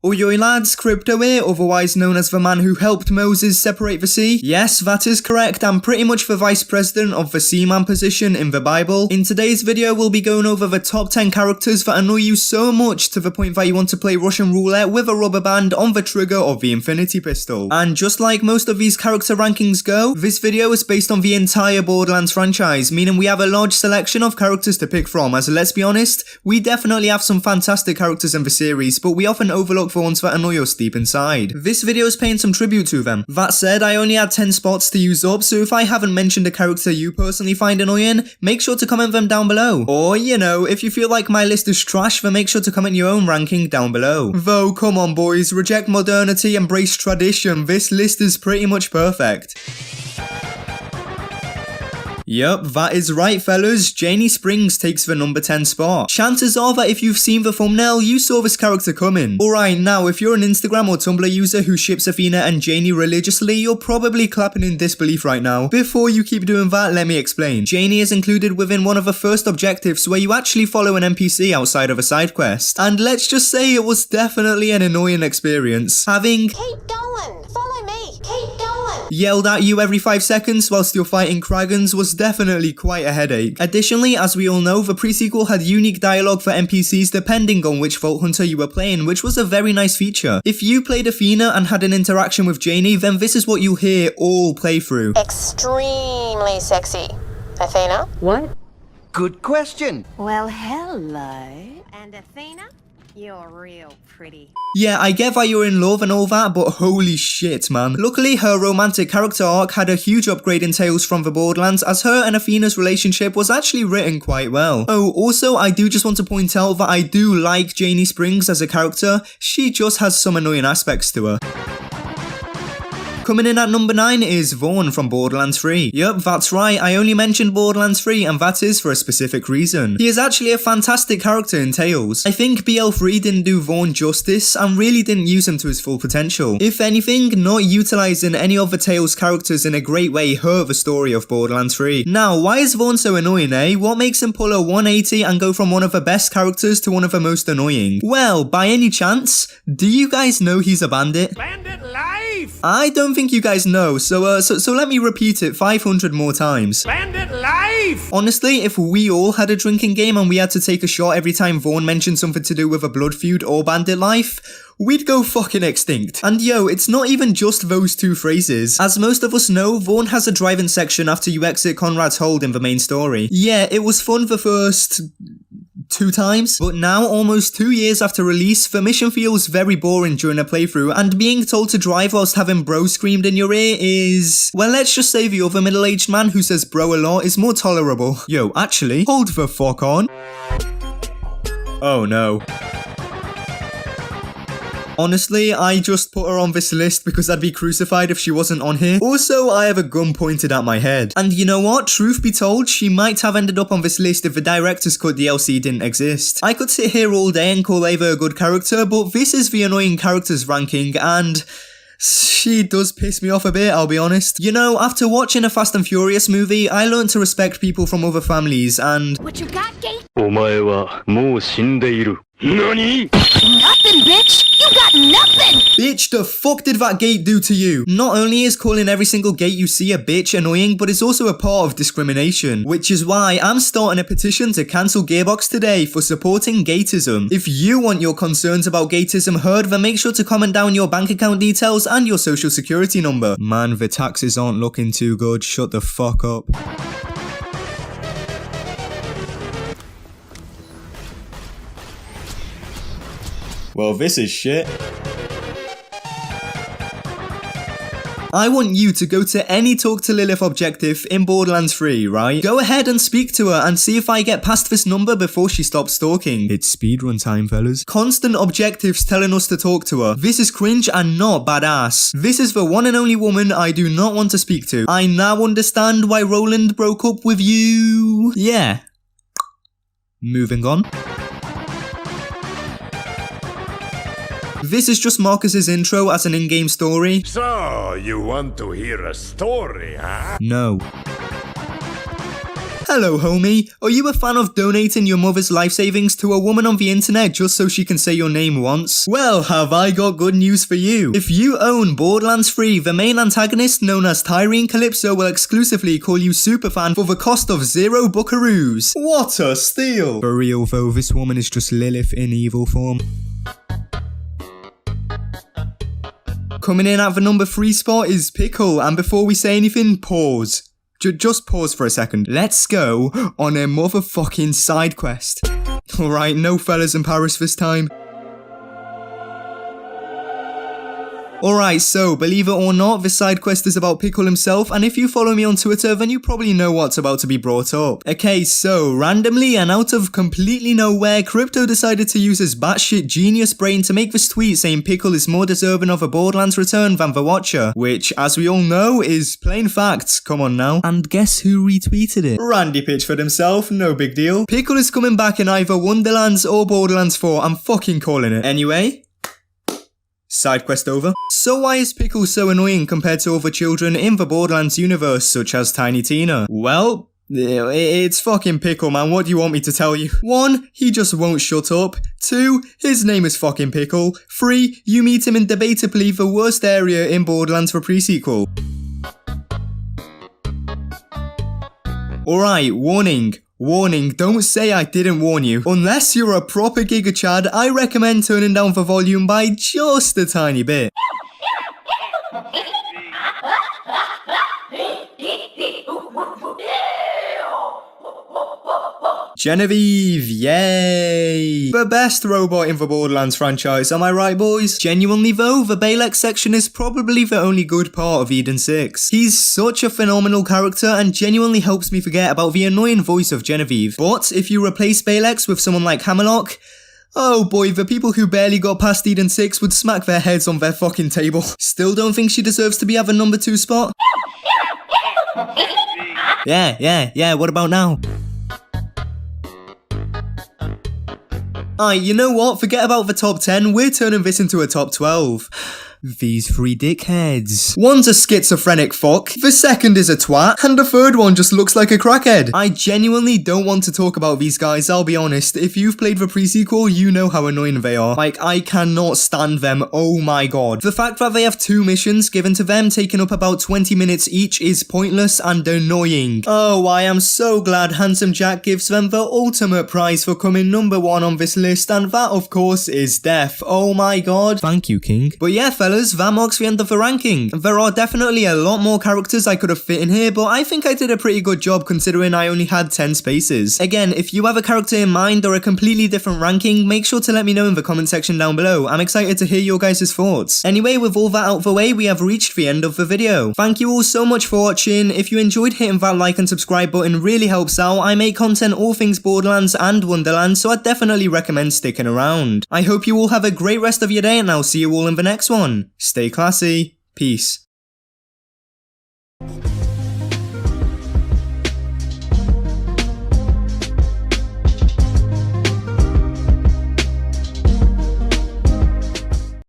Oi lads, Crypto here, otherwise known as the man who helped Moses separate the sea. Yes, that is correct, I'm pretty much the vice president of the seaman position in the Bible. In today's video, we'll be going over the top 10 characters that annoy you so much to the point that you want to play Russian roulette with a rubber band on the trigger of the infinity pistol. And just like most of these character rankings go, this video is based on the entire Borderlands franchise, meaning we have a large selection of characters to pick from, as let's be honest, we definitely have some fantastic characters in the series, but we often overlook the ones that annoy us deep inside. This video is paying some tribute to them. That said, I only had 10 spots to use up, so if I haven't mentioned a character you personally find annoying, make sure to comment them down below. Or, you know, if you feel like my list is trash, then make sure to comment your own ranking down below. Though, come on boys, reject modernity, embrace tradition, this list is pretty much perfect. Yup, that is right fellas, Janice Springs takes the number 10 spot. Chances are that if you've seen the thumbnail, you saw this character coming. Alright, now if you're an Instagram or Tumblr user who ships Athena and Janie religiously, you're probably clapping in disbelief right now. Before you keep doing that, let me explain. Janie is included within one of the first objectives where you actually follow an NPC outside of a side quest. And let's just say it was definitely an annoying experience. Having keep going, follow me, keep going. Yelled at you every 5 seconds whilst you're fighting Kragans was definitely quite a headache. Additionally, as we all know, the pre-sequel had unique dialogue for NPCs depending on which Vault Hunter you were playing, which was a very nice feature. If you played Athena and had an interaction with Janie, then this is what you'll hear all playthrough. Extremely sexy. Athena? What? Good question. Well, hello. And Athena, you're real pretty. Yeah, I get that you're in love and all that, but holy shit, man. Luckily, her romantic character arc had a huge upgrade in Tales from the Borderlands, as her and Athena's relationship was actually written quite well. Oh, also, I do just want to point out that I do like Janice Springs as a character, she just has some annoying aspects to her. Coming in at number 9 is Vaughan from Borderlands 3. Yup, that's right, I only mentioned Borderlands 3 and that is for a specific reason. He is actually a fantastic character in Tales. I think BL3 didn't do Vaughan justice and really didn't use him to his full potential. If anything, not utilising any of the Tales characters in a great way hurt the story of Borderlands 3. Now, why is Vaughan so annoying, eh? What makes him pull a 180 and go from one of the best characters to one of the most annoying? Well, by any chance, do you guys know he's a bandit? Bandit life! I don't think you guys know, so let me repeat it 500 more times. Bandit life! Honestly, if we all had a drinking game and we had to take a shot every time Vaughan mentioned something to do with a blood feud or bandit life, we'd go fucking extinct. And yo, it's not even just those two phrases. As most of us know, Vaughan has a driving section after you exit Conrad's hold in the main story. Yeah, it was fun the first 2 times, but now almost 2 years after release, the mission feels very boring during a playthrough, and being told to drive whilst having bro screamed in your ear is, well, let's just say the other middle-aged man who says bro a lot is more tolerable. Yo, actually, hold the fuck on. Oh no. Honestly, I just put her on this list because I'd be crucified if she wasn't on here. Also, I have a gun pointed at my head. And you know what? Truth be told, she might have ended up on this list if the Director's Cut DLC didn't exist. I could sit here all day and call Ava a good character, but this is the annoying characters ranking, and she does piss me off a bit, I'll be honest. You know, after watching a Fast and Furious movie, I learned to respect people from other families, and What you got, Gate? お前はもう死んでいる。何? Nothing, bitch! You got nothing! bitch, the fuck did that gate do to you? Not only is calling every single gate you see a bitch annoying, but it's also a part of discrimination. Which is why I'm starting a petition to cancel Gearbox today for supporting gateism. If you want your concerns about gateism heard, then make sure to comment down your bank account details and your social security number. Man, the taxes aren't looking too good, shut the fuck up. Well, this is shit. I want you to go to any Talk to Lilith objective in Borderlands 3, right? Go ahead and speak to her and see if I get past this number before she stops stalking. It's speedrun time, fellas. Constant objectives telling us to talk to her. This is cringe and not badass. This is the one and only woman I do not want to speak to. I now understand why Roland broke up with you. Yeah. Moving on. This is just Marcus's intro as an in-game story. So, you want to hear a story, huh? No. Hello, homie. Are you a fan of donating your mother's life savings to a woman on the internet just so she can say your name once? Well, have I got good news for you. If you own Borderlands 3, the main antagonist known as Tyree Calypso will exclusively call you superfan for the cost of 0 buckaroos. What a steal! For real though, this woman is just Lilith in evil form. Coming in at the number 3 spot is Pickle, and before we say anything, pause. Just pause for a second. Let's go on a motherfucking side quest. Alright, no fellas in Paris this time. Alright, so, believe it or not, this side quest is about Pickle himself, and if you follow me on Twitter, then you probably know what's about to be brought up. Okay, so, randomly and out of completely nowhere, Crypto decided to use his batshit genius brain to make this tweet saying Pickle is more deserving of a Borderlands return than the Watcher, which, as we all know, is plain facts. Come on now. And guess who retweeted it? Randy Pitchford himself, no big deal. Pickle is coming back in either Wonderlands or Borderlands 4, I'm fucking calling it. Anyway, side quest over. So why is Pickle so annoying compared to other children in the Borderlands universe, such as Tiny Tina? Well, it's fucking Pickle, man. What do you want me to tell you? 1, he just won't shut up. 2, his name is fucking Pickle. 3, you meet him in debatably the worst area in Borderlands for pre-sequel. Alright, warning, don't say I didn't warn you. Unless you're a proper Giga Chad, I recommend turning down the volume by just a tiny bit. Genevieve, yay! The best robot in the Borderlands franchise, am I right, boys? Genuinely though, the Balex section is probably the only good part of Eden 6. He's such a phenomenal character and genuinely helps me forget about the annoying voice of Genevieve. But if you replace Balex with someone like Hammerlock, oh boy, the people who barely got past Eden 6 would smack their heads on their fucking table. Still don't think she deserves to be at the number 2 spot? Yeah, what about now? You know what? Forget about the top 10, we're turning this into a top 12. These 3 dickheads. One's a schizophrenic fuck, the second is a twat, and the third one just looks like a crackhead. I genuinely don't want to talk about these guys, I'll be honest. If you've played the pre-sequel, you know how annoying they are. Like, I cannot stand them, oh my god. The fact that they have 2 missions given to them taking up about 20 minutes each is pointless and annoying. Oh, I am so glad Handsome Jack gives them the ultimate prize for coming number 1 on this list, and that of course is death. Oh my god. Thank you, King. But yeah, fellas, that marks the end of the ranking. There are definitely a lot more characters I could have fit in here, but I think I did a pretty good job considering I only had 10 spaces. Again, if you have a character in mind or a completely different ranking, make sure to let me know in the comment section down below. I'm excited to hear your guys' thoughts. Anyway, with all that out of the way, we have reached the end of the video. Thank you all so much for watching. If you enjoyed, hitting that like and subscribe button really helps out. I make content all things Borderlands and Wonderlands, so I definitely recommend sticking around. I hope you all have a great rest of your day, and I'll see you all in the next one. Stay classy. Peace.